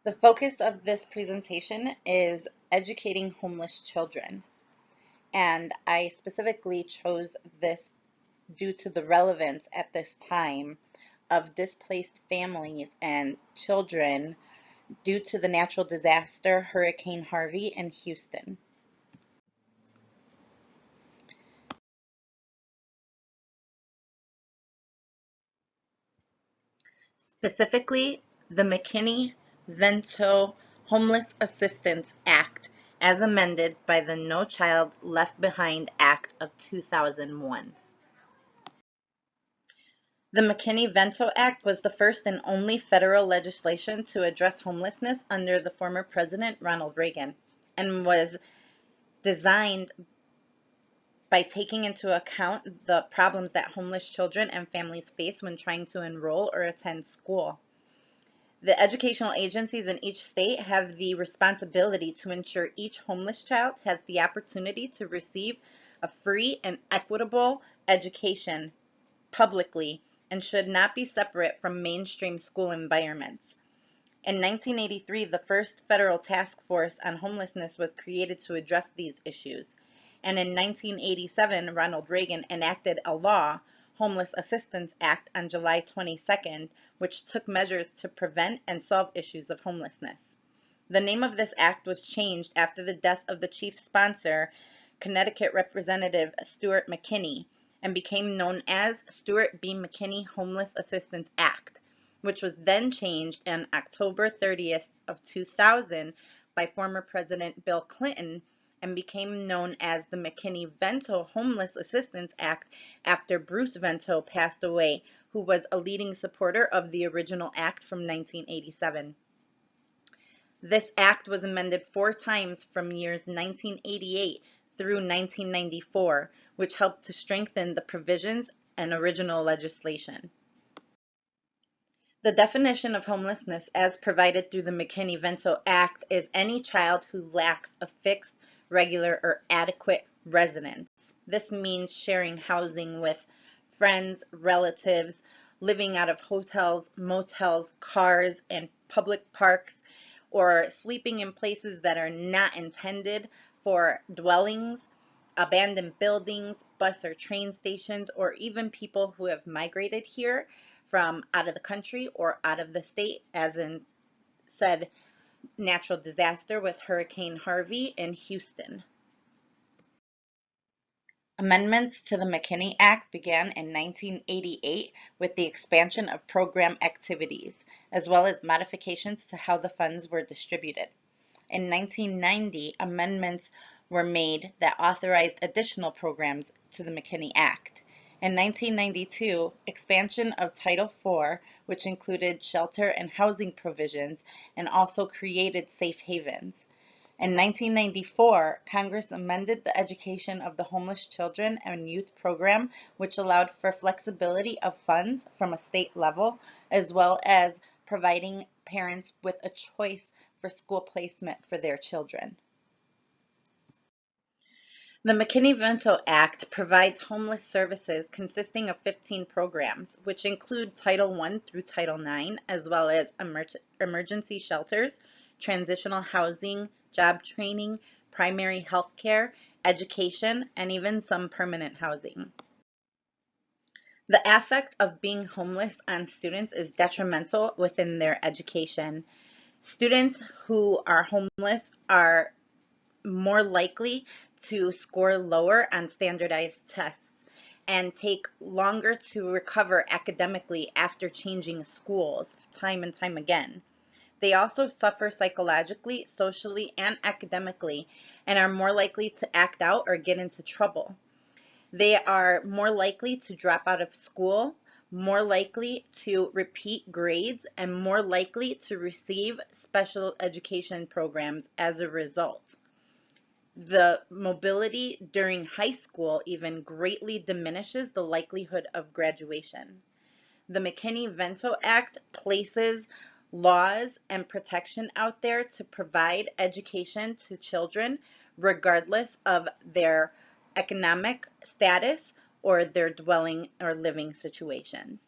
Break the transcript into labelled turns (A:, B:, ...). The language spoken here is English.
A: The focus of this presentation is educating homeless children, and I specifically chose this due to the relevance at this time of displaced families and children due to the natural disaster Hurricane Harvey in Houston. Specifically, the McKinney Vento Homeless Assistance Act as amended by the No Child Left Behind Act of 2001. The McKinney Vento Act was the first and only federal legislation to address homelessness under the former President Ronald Reagan, and was designed by taking into account the problems that homeless children and families face when trying to enroll or attend school. The educational agencies in each state have the responsibility to ensure each homeless child has the opportunity to receive a free and equitable education publicly and should not be separate from mainstream school environments. In 1983, the first federal task force on homelessness was created to address these issues. And in 1987, Ronald Reagan enacted a law, Homeless Assistance Act, on July 22nd, which took measures to prevent and solve issues of homelessness. The name of this act was changed after the death of the chief sponsor, Connecticut Representative Stuart McKinney, and became known as Stuart B. McKinney Homeless Assistance Act, which was then changed on October 30th of 2000 by former President Bill Clinton and became known as the McKinney Vento Homeless Assistance Act after Bruce Vento passed away, who was a leading supporter of the original act from 1987. This act was amended 4 times from years 1988 through 1994, which helped to strengthen the provisions and original legislation. The definition of homelessness as provided through the McKinney Vento Act is any child who lacks a fixed, regular, or adequate residence. This means sharing housing with friends, relatives, living out of hotels, motels, cars, and public parks, or sleeping in places that are not intended for dwellings, abandoned buildings, bus or train stations, or even people who have migrated here from out of the country or out of the state, as in said natural disaster with Hurricane Harvey in Houston. Amendments to the McKinney Act began in 1988 with the expansion of program activities, as well as modifications to how the funds were distributed. In 1990, amendments were made that authorized additional programs to the McKinney Act. In 1992, expansion of Title IV, which included shelter and housing provisions and also created safe havens. In 1994, Congress amended the Education of the Homeless Children and Youth Program, which allowed for flexibility of funds from a state level, as well as providing parents with a choice for school placement for their children. The McKinney-Vento Act provides homeless services consisting of 15 programs, which include Title I through Title IX, as well as emergency shelters, transitional housing, job training, primary health care, education, and even some permanent housing. The effect of being homeless on students is detrimental within their education. Students who are homeless are more likely to score lower on standardized tests and take longer to recover academically after changing schools time and time again. They also suffer psychologically, socially, and academically and are more likely to act out or get into trouble. They are more likely to drop out of school, more likely to repeat grades, and more likely to receive special education programs as a result. The mobility during high school even greatly diminishes the likelihood of graduation. The McKinney-Vento Act places laws and protection out there to provide education to children regardless of their economic status or their dwelling or living situations.